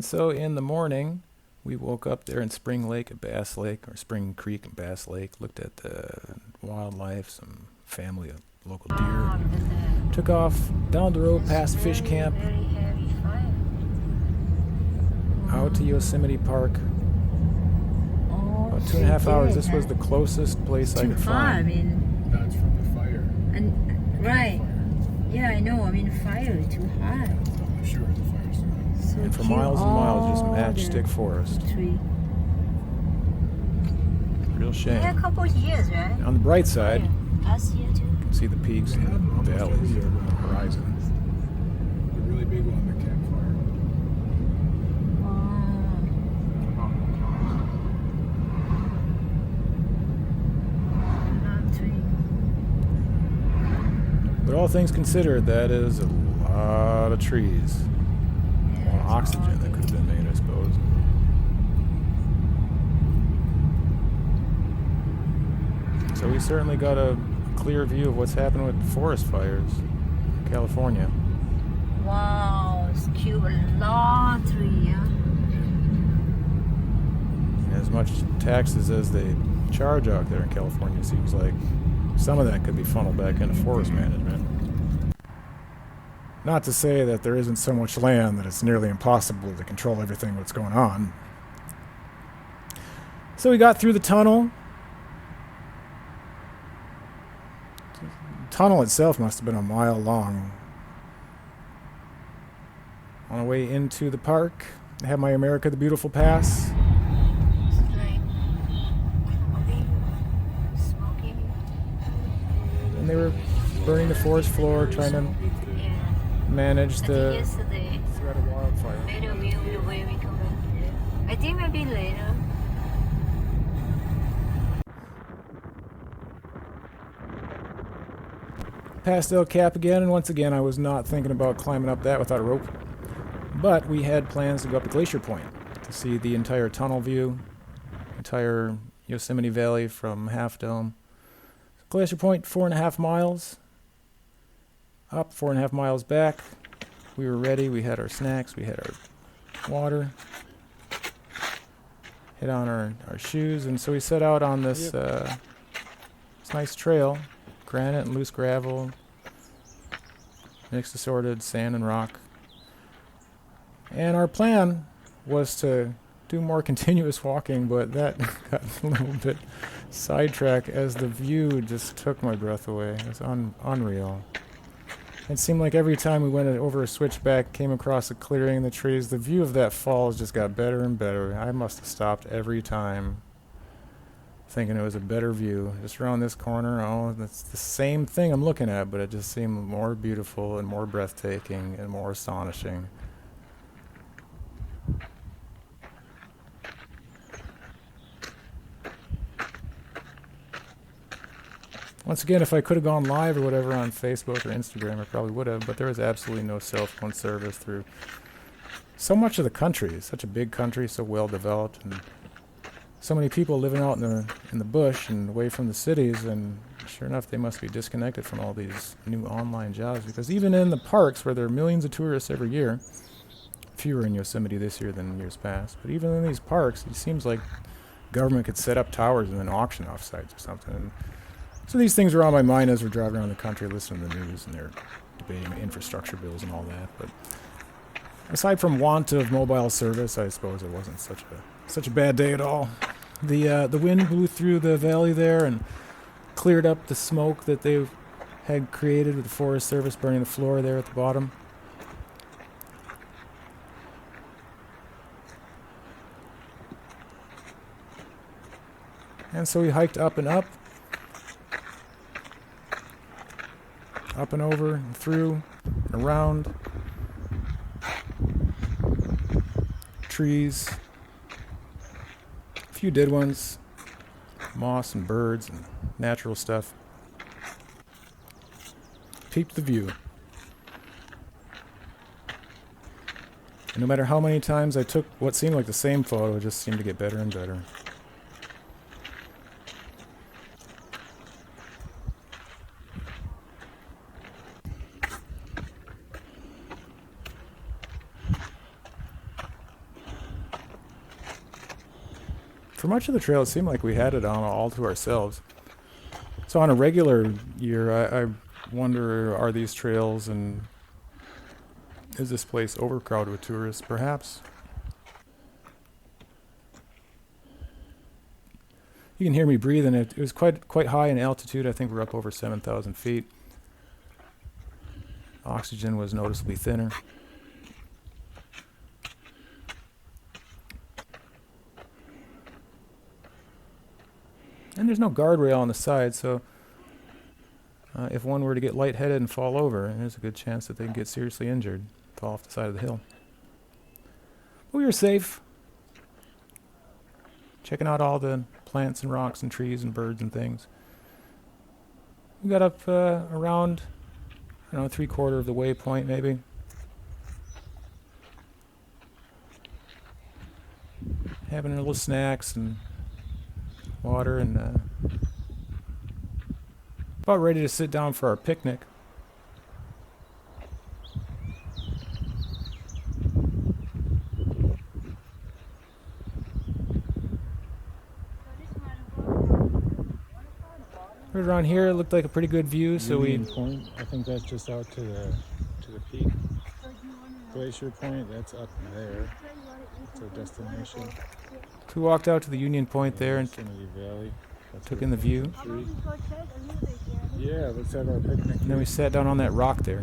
And so in the morning, we woke up there in Spring Lake at Bass Lake, or Spring Creek and Bass Lake, looked at the wildlife, some family of local deer, took off down the road past Fish Camp, out to Yosemite Park. About 2.5 hours. This was the closest place I could find. I mean, That's from the fire. and right. Yeah, I know. I mean, fire is too hot. I'm sure the fire's still And for miles and miles, just matchstick forest. Tree. Real shame. Yeah, a couple of years, right? On the bright side, Yeah. Last year too. you can see the peaks and the valleys on the horizon. the really big one, the campfire. But all things considered, that is a lot of trees. A lot of oxygen that could have been made, I suppose. So we certainly got a clear view of what's happening with forest fires in California. Wow, it's cute, a long tree, yeah. As much taxes as they charge out there in California, it seems like some of that could be funneled back into forest management. Not to say that there isn't so much land that it's nearly impossible to control everything that's going on. So we got through the tunnel. The tunnel itself must have been a mile long. On the way into the park, I have my America the Beautiful pass. And they were burning the forest floor, trying to manage the threat of wildfire. I think maybe later. Passed El Cap again, and once again I was not thinking about climbing up that without a rope. But we had plans to go up to Glacier Point to see the entire tunnel view, entire Yosemite Valley from Half Dome. Glacier Point, 4.5 miles. Up 4.5 miles back. We were ready. We had our snacks. We had our water. Hit on our shoes. And so we set out on this nice trail. Granite and loose gravel. Mixed assorted sand and rock. And our plan was to do more continuous walking, but that got a little bit sidetracked as the view just took my breath away. It was unreal. It seemed like every time we went over a switchback, came across a clearing in the trees, the view of that falls just got better and better. I must have stopped every time, thinking it was a better view. Just around this corner, oh, that's the same thing I'm looking at, but it just seemed more beautiful and more breathtaking and more astonishing. Once again, if I could have gone live or whatever on Facebook or Instagram, I probably would have, but there was absolutely no cell phone service through so much of the country. It's such a big country, so well developed, and so many people living out in the bush and away from the cities, and sure enough, they must be disconnected from all these new online jobs, because even in the parks where there are millions of tourists every year, fewer in Yosemite this year than years past, but even in these parks, it seems like government could set up towers and then auction off sites or something. And so these things were on my mind as we're driving around the country, listening to the news, and they're debating infrastructure bills and all that. But aside from want of mobile service, I suppose it wasn't such a bad day at all. The wind blew through the valley there and cleared up the smoke that they had created with the Forest Service burning the floor there at the bottom. And so we hiked up and up. Up and over and through and around. Trees. A few dead ones. Moss and birds and natural stuff. Peeped the view. And no matter how many times I took what seemed like the same photo, it just seemed to get better and better. for much of the trail, it seemed like we had it on all to ourselves. So on a regular year, I wonder, are these trails and is this place overcrowded with tourists? Perhaps. You can hear me breathing. It was quite high in altitude. I think we're up over 7,000 feet. Oxygen was noticeably thinner. And there's no guardrail on the side, so if one were to get lightheaded and fall over, there's a good chance that they can get seriously injured, fall off the side of the hill. But we were safe. Checking out all the plants and rocks and trees and birds and things. We got up around, I don't know, 3/4 of the waypoint maybe. Having a little snacks and water and about ready to sit down for our picnic. Right around here, it looked like a pretty good view, so we... Union Point, I think that's just out to the peak. Glacier Point, that's up there. It's our destination. We walked out to the Union Point there and Yosemite Valley. That's took in the view. Yeah, let's have our picnic. And then we sat down on that rock there.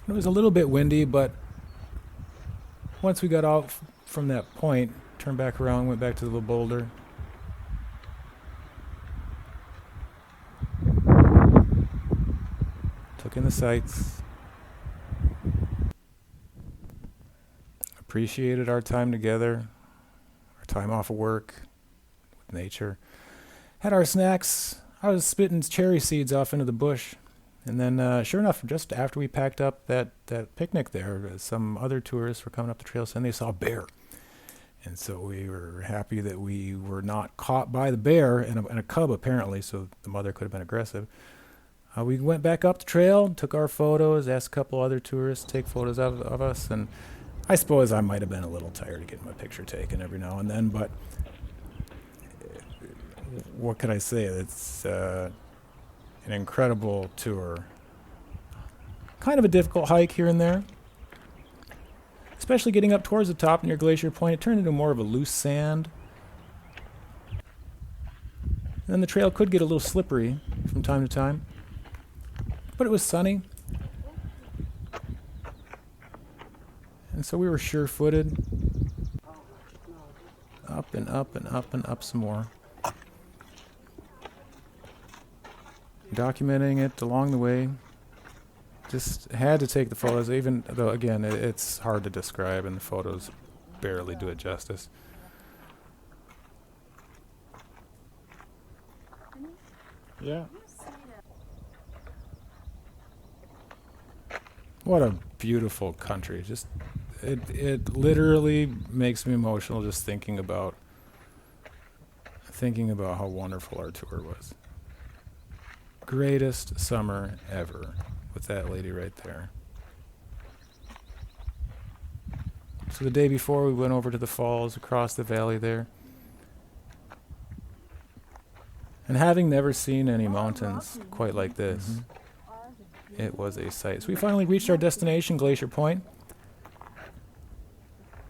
It was a little bit windy, but once we got out from that point, turned back around, went back to the little boulder. Took in the sights. Appreciated our time together, our time off of work, with nature. Had our snacks. I was spitting cherry seeds off into the bush. And then, sure enough, just after we packed up that picnic there, some other tourists were coming up the trail and they saw a bear. And so we were happy that we were not caught by the bear and a cub, apparently, so the mother could have been aggressive. We went back up the trail, took our photos, asked a couple other tourists to take photos of us, and I suppose I might have been a little tired of getting my picture taken every now and then, but what could I say? It's an incredible tour. Kind of a difficult hike here and there, especially getting up towards the top near Glacier Point. It turned into more of a loose sand. And then the trail could get a little slippery from time to time. But it was sunny. And so we were sure-footed. Up and up and up and up some more. Documenting it along the way. Just had to take the photos, even though, again, it's hard to describe and the photos barely do it justice. Yeah. What a beautiful country. Just it literally makes me emotional just thinking about how wonderful our tour was. Greatest summer ever with that lady right there. So the day before we went over to the falls across the valley there. And having never seen any mountains quite like this, it was a sight. So we finally reached our destination, Glacier Point.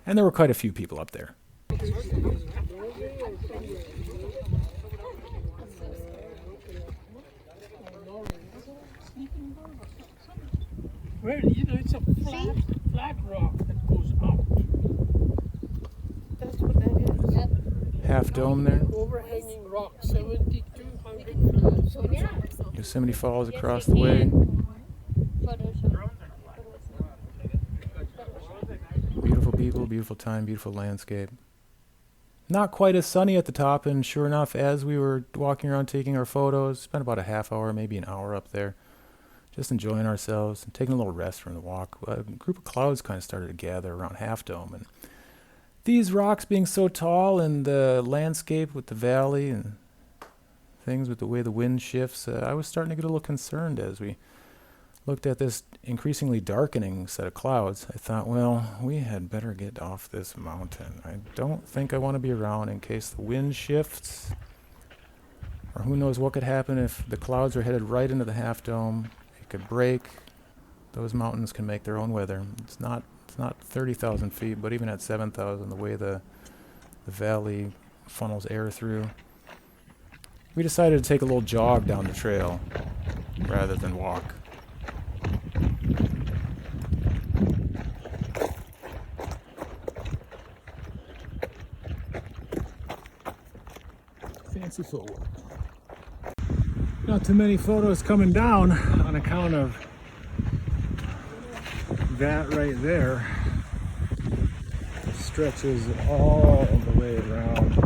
And there were quite a few people up there. Well, you know, it's a flat rock that goes out. That's what that is. Yep. Half dome there. Overhanging rock, 7,200 feet. Yosemite Falls across the way. Beautiful people, beautiful time, beautiful landscape. Not quite as sunny at the top, and sure enough, as we were walking around taking our photos, spent about a half hour, maybe an hour up there, just enjoying ourselves and taking a little rest from the walk. A group of clouds kind of started to gather around Half Dome, and these rocks being so tall and the landscape with the valley and things with the way the wind shifts, I was starting to get a little concerned as we looked at this increasingly darkening set of clouds. I thought, well, we had better get off this mountain. I don't think I want to be around in case the wind shifts, or who knows what could happen if the clouds are headed right into the Half Dome. It could break. Those mountains can make their own weather. It's not 30,000 feet, but even at 7,000, the way the valley funnels air through, we decided to take a little jog down the trail rather than walk. Fancy footwork. Not too many photos coming down on account of that right there. It stretches all the way around.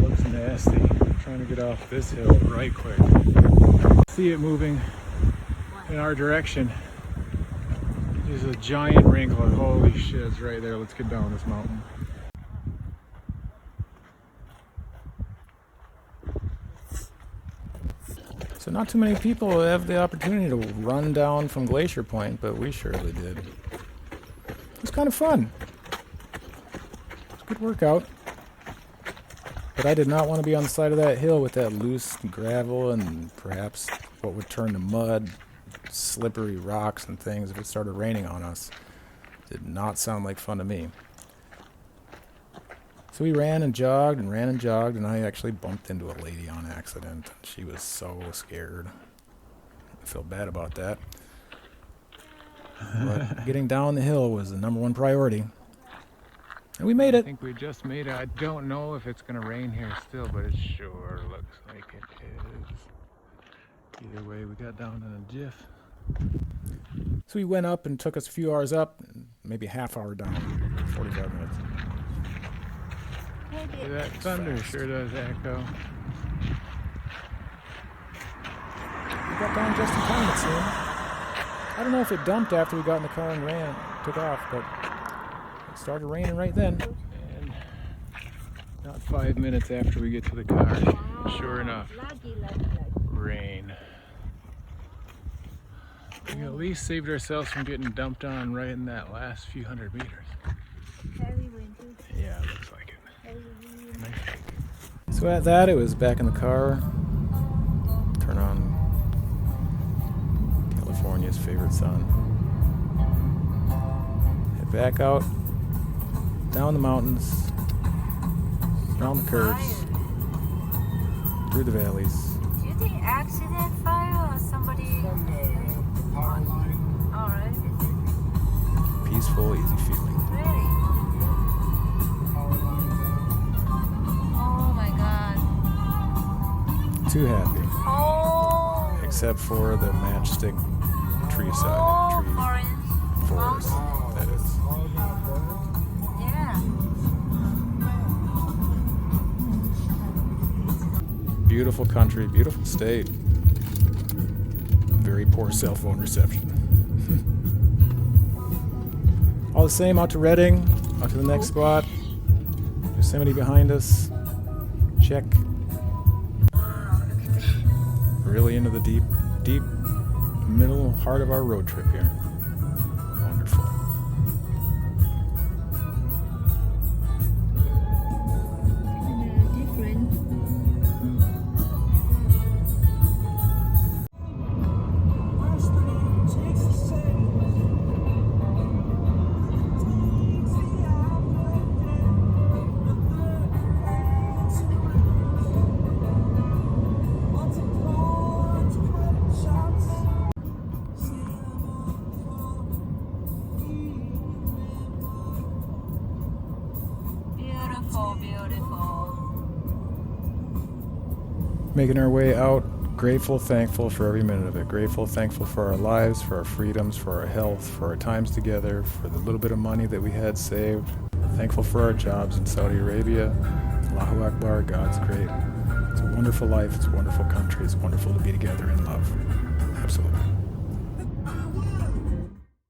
Looks nasty. I'm trying to get off this hill right quick. See it moving in our direction. There's a giant wrangler. Holy shit, it's right there. Let's get down this mountain. So not too many people have the opportunity to run down from Glacier Point, but we surely did. It was kind of fun. It's a good workout. But I did not want to be on the side of that hill with that loose gravel and perhaps what would turn to mud, slippery rocks and things if it started raining on us. Did not sound like fun to me. So we ran and jogged, and I actually bumped into a lady on accident. She was so scared. I feel bad about that. But getting down the hill was the number one priority. And we made I it. think we just made it. I don't know if it's going to rain here still, but it sure looks like it is. Either way, we got down in a jiff. So we went up and took us a few hours up, and maybe a half hour down, 45 minutes. That thunder sure does echo. We got down just in time, it seemed. I don't know if it dumped after we got in the car and took off, but it started raining right then. And not 5 minutes after we get to the car, sure enough, rain. We at least saved ourselves from getting dumped on right in that last few hundred meters. Yeah, it looks like it. So at that, it was back in the car. Turn on California's favorite sun. Head back out, down the mountains, around the curves, through the valleys. Do you think accident fire or somebody? Power line. Alright. Peaceful, easy feeling. Really? Oh my god. Too happy. Oh. Except for the matchstick tree Oh, forest, that is. Yeah. Beautiful country, beautiful state. Very poor cell phone reception. All the same, out to Redding, out to the next spot. Yosemite behind us. Check. Really into the deep middle heart of our road trip here. Wonderful. Different. Making our way out, grateful, thankful for every minute of it. Grateful, thankful for our lives, for our freedoms, for our health, for our times together, for the little bit of money that we had saved. Thankful for our jobs in Saudi Arabia. Allahu Akbar, God's great. It's a wonderful life, it's a wonderful country, it's wonderful to be together in love. Absolutely.